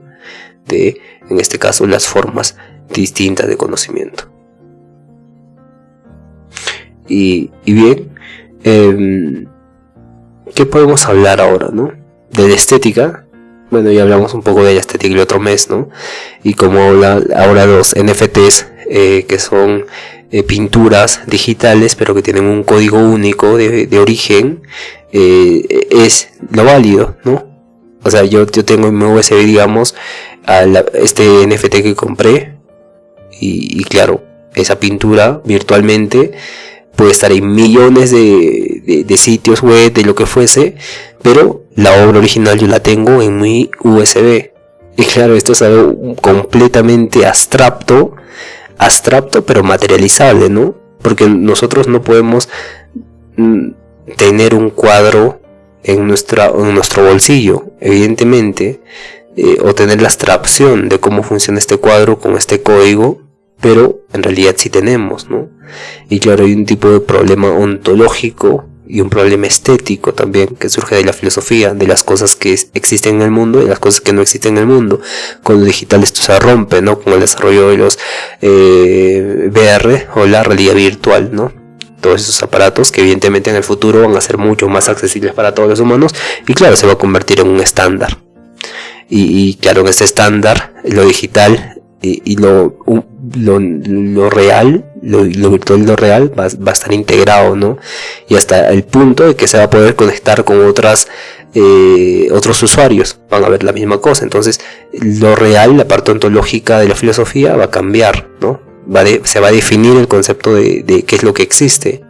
En este caso, las formas distintas de conocimiento. Y bien, ¿qué podemos hablar ahora, no? De la estética. Bueno, ya hablamos un poco de la estética el otro mes, ¿no? Y como ahora los NFTs, que son pinturas digitales, pero que tienen un código único de origen, es lo válido, ¿no? O sea, yo tengo en mi USB, digamos, este NFT que compré, y claro, esa pintura virtualmente puede estar en millones de sitios web, de lo que fuese, pero la obra original yo la tengo en mi USB. Y claro, esto es algo completamente abstracto, pero materializable, ¿no? Porque nosotros no podemos tener un cuadro en nuestro bolsillo, evidentemente, o tener la abstracción de cómo funciona este cuadro con este código, pero en realidad sí tenemos, ¿no? Y claro, hay un tipo de problema ontológico y un problema estético también que surge de la filosofía, de las cosas que existen en el mundo y las cosas que no existen en el mundo. Con lo digital esto se rompe, ¿no? Con el desarrollo de los VR o la realidad virtual, ¿no? Todos esos aparatos que evidentemente en el futuro van a ser mucho más accesibles para todos los humanos, y claro, se va a convertir en un estándar. Y claro, en este estándar, lo digital y lo real, lo virtual y lo real va a estar integrado, ¿no? Y hasta el punto de que se va a poder conectar con otros usuarios, van a ver la misma cosa. Entonces lo real, la parte ontológica de la filosofía va a cambiar, ¿no? Se va a definir el concepto de qué es lo que existe.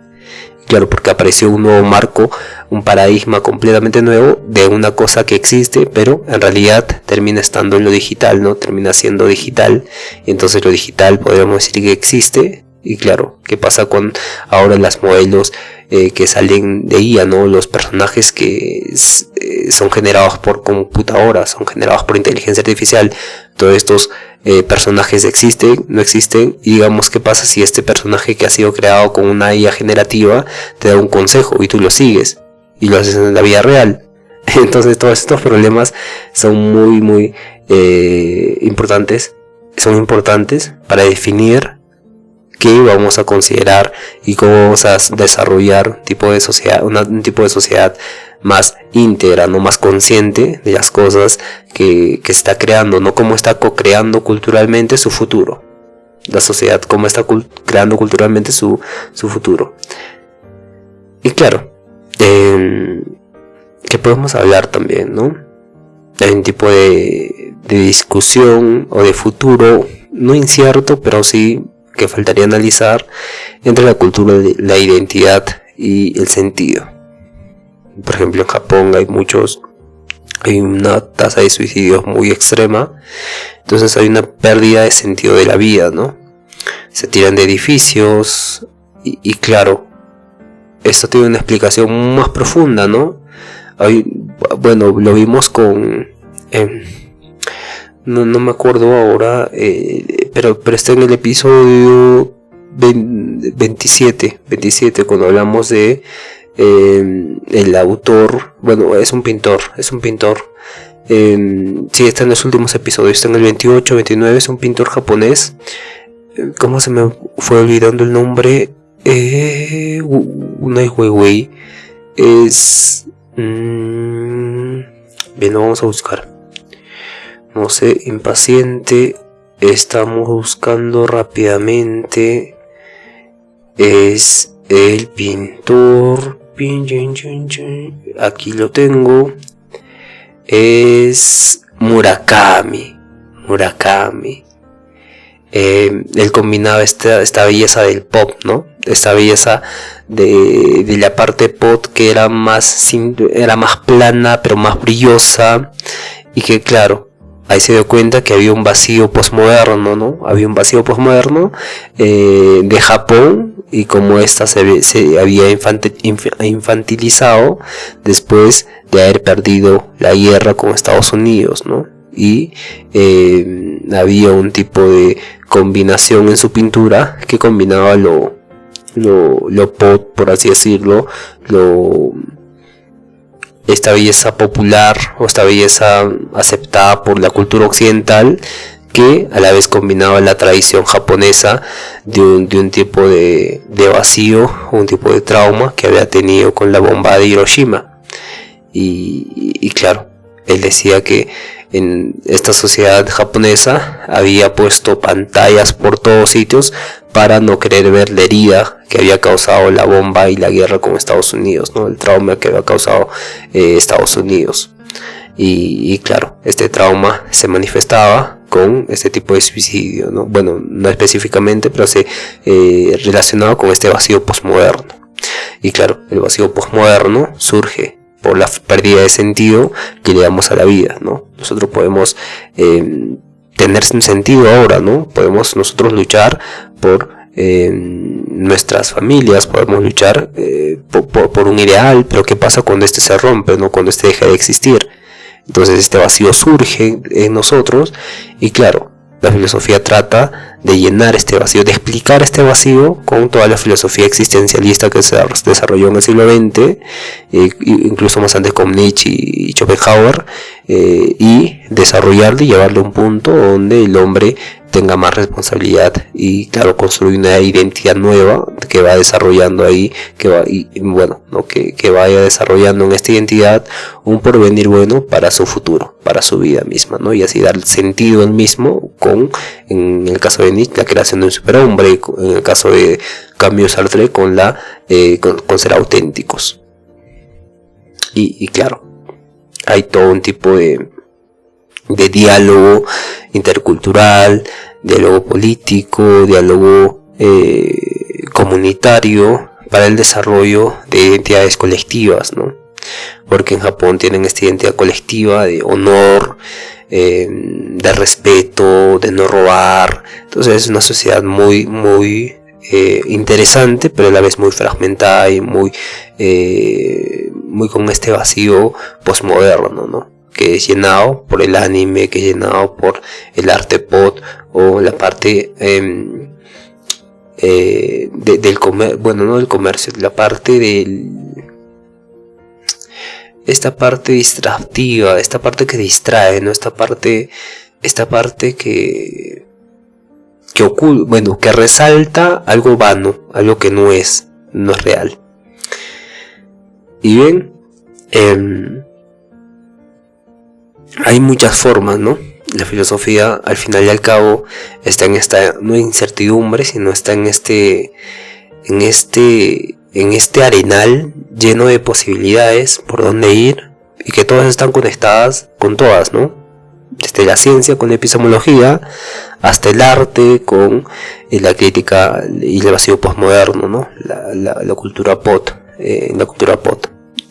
Claro, porque apareció un nuevo marco, un paradigma completamente nuevo de una cosa que existe, pero en realidad termina estando en lo digital, ¿no? Termina siendo digital, y entonces lo digital podríamos decir que existe. Y claro, ¿qué pasa con ahora las modelos que salen de IA, ¿no? Los personajes que son generados por computadoras, son generados por inteligencia artificial. Todos estos personajes existen, no existen, y digamos, ¿qué pasa si este personaje que ha sido creado con una IA generativa te da un consejo y tú lo sigues y lo haces en la vida real? Entonces todos estos problemas son muy importantes, para definir qué vamos a considerar y cómo vamos a desarrollar un tipo de sociedad más íntegra, no más consciente de las cosas que está creando, no cómo está co-creando culturalmente su futuro. La sociedad, cómo está creando culturalmente su futuro. Y claro, que podemos hablar también, ¿no? Hay un tipo de discusión o de futuro no incierto, pero sí que faltaría analizar entre la cultura, la identidad y el sentido. Por ejemplo, en Japón hay una tasa de suicidios muy extrema, entonces hay una pérdida de sentido de la vida, ¿no? Se tiran de edificios y claro, esto tiene una explicación más profunda, ¿no? Bueno, lo vimos con no me acuerdo ahora, pero está en el episodio 27, cuando hablamos de el autor. Bueno, es un pintor, sí, está en los últimos episodios, está en el 28, 29, es un pintor japonés. ¿Cómo se me fue olvidando el nombre? Unai Weiwei. Bien, lo vamos a buscar. No sé, impaciente. Estamos buscando rápidamente. Es el pintor. Aquí lo tengo. Es Murakami. Él combinaba esta belleza del pop, ¿no? Esta belleza de la parte pop que era más plana, pero más brillosa. Y que claro, ahí se dio cuenta que había un vacío posmoderno, ¿no? Había un vacío posmoderno de Japón, y como esta se había infantilizado después de haber perdido la guerra con Estados Unidos, ¿no? Y había un tipo de combinación en su pintura que combinaba lo pop, por así decirlo, esta belleza popular o esta belleza aceptada por la cultura occidental, que a la vez combinaba la tradición japonesa de un tipo de vacío o un tipo de trauma que había tenido con la bomba de Hiroshima. Y claro, él decía que en esta sociedad japonesa había puesto pantallas por todos sitios para no querer ver la herida que había causado la bomba y la guerra con Estados Unidos, ¿no? El trauma que había causado Estados Unidos. Y claro, este trauma se manifestaba con este tipo de suicidio, ¿no? Bueno, no específicamente, pero relacionado con este vacío posmoderno. Y claro, el vacío posmoderno surge por la pérdida de sentido que le damos a la vida, ¿no? Nosotros podemos tener un sentido ahora, ¿no? Podemos nosotros luchar por nuestras familias, podemos luchar por un ideal, pero ¿qué pasa cuando este se rompe, ¿no? Cuando este deja de existir? Entonces este vacío surge en nosotros y claro, la filosofía trata de llenar este vacío, de explicar este vacío con toda la filosofía existencialista que se desarrolló en el siglo XX, incluso más antes con Nietzsche y Schopenhauer, y desarrollarlo y llevarlo a un punto donde el hombre tenga más responsabilidad y claro, construir una identidad nueva que va desarrollando ahí, que vaya desarrollando en esta identidad un porvenir bueno para su futuro, para su vida misma, ¿no? Y así dar sentido al mismo en el caso de Nietzsche, la creación de un superhombre, en el caso de Camus Sartre con ser auténticos. Y claro, hay todo un tipo de diálogo intercultural, diálogo político, diálogo comunitario para el desarrollo de identidades colectivas, ¿no? Porque en Japón tienen esta identidad colectiva de honor, de respeto, de no robar. Entonces es una sociedad muy interesante, pero a la vez muy fragmentada y muy con este vacío posmoderno, ¿no? Que es llenado por el anime, que es llenado por el arte pop o la parte del comercio, bueno, no del comercio, la parte esta parte distractiva, esta parte que distrae, ¿no? Esta parte que oculta, bueno, que resalta algo vano, algo que no es real. Y bien, hay muchas formas, ¿no? La filosofía, al final y al cabo, está en esta no incertidumbre, sino está en este arenal lleno de posibilidades por donde ir y que todas están conectadas con todas, ¿no? Desde la ciencia con la epistemología hasta el arte con la crítica y el vacío postmoderno, ¿no? La cultura pop,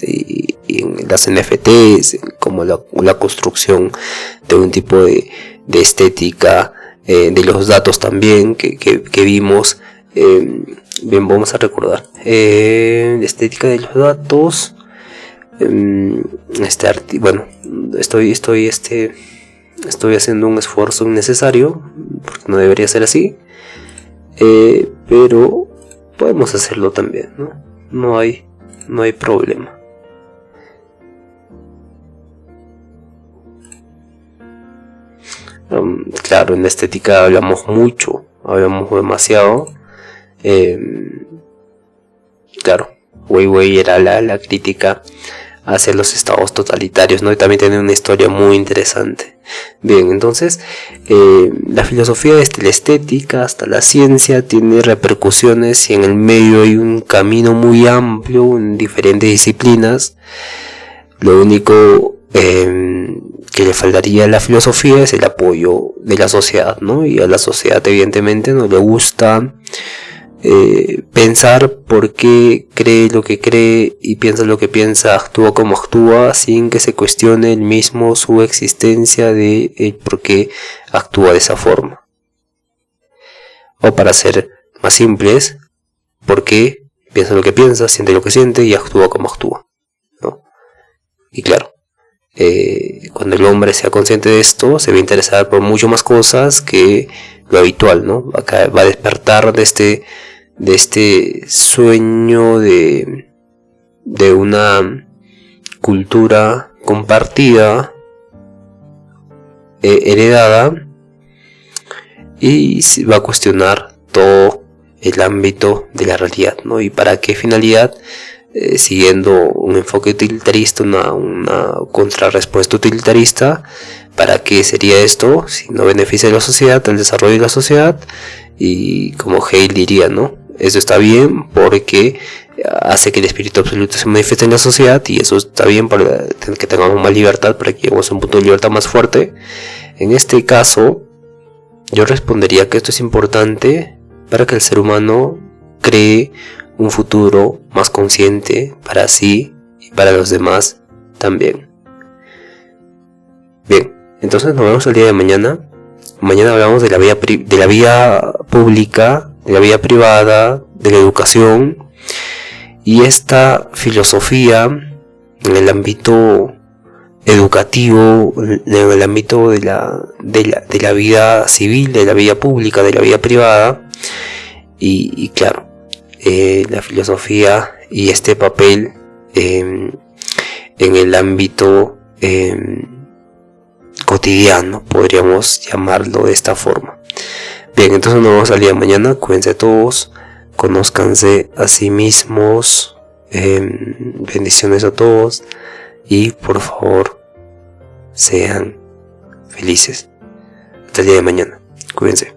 y en las NFTs, como la construcción de un tipo de estética, de los datos también que vimos. Bien, vamos a recordar la estética de los datos. Estoy haciendo un esfuerzo innecesario porque no debería ser así, pero podemos hacerlo también, ¿no? No hay problema. Claro, en la estética hablamos demasiado. Claro, Weiwei era la crítica hacia los estados totalitarios, ¿no? Y también tiene una historia muy interesante. Bien, entonces la filosofía desde la estética hasta la ciencia tiene repercusiones y en el medio hay un camino muy amplio en diferentes disciplinas. Lo único que le faltaría a la filosofía es el apoyo de la sociedad, ¿no? Y a la sociedad evidentemente no le gusta pensar por qué cree lo que cree y piensa lo que piensa, actúa como actúa, sin que se cuestione el mismo su existencia de el por qué actúa de esa forma. O para ser más simples, por qué piensa lo que piensa, siente lo que siente y actúa como actúa, ¿no? Y claro, cuando el hombre sea consciente de esto, se va a interesar por mucho más cosas que lo habitual, ¿no? Va a despertar de este sueño de una cultura compartida, heredada, y se va a cuestionar todo el ámbito de la realidad, ¿no? Y para qué finalidad, siguiendo un enfoque utilitarista, una contrarrespuesta utilitarista. ¿Para qué sería esto si no beneficia a la sociedad, al desarrollo de la sociedad? Y como Hegel diría, ¿no? Eso está bien porque hace que el espíritu absoluto se manifieste en la sociedad, y eso está bien para que tengamos más libertad, para que lleguemos a un punto de libertad más fuerte. En este caso, yo respondería que esto es importante para que el ser humano cree un futuro más consciente para sí y para los demás también. Bien, entonces nos vemos el día de mañana. Mañana hablamos de la vía pública, de la vía privada, de la educación, y esta filosofía en el ámbito educativo, en el ámbito de la vida civil, de la vida pública, de la vida privada, y claro, la filosofía y este papel en el ámbito cotidiano, podríamos llamarlo de esta forma. Bien, entonces nos vemos al día de mañana. Cuídense a todos, conózcanse a sí mismos, bendiciones a todos, y por favor sean felices. Hasta el día de mañana, cuídense.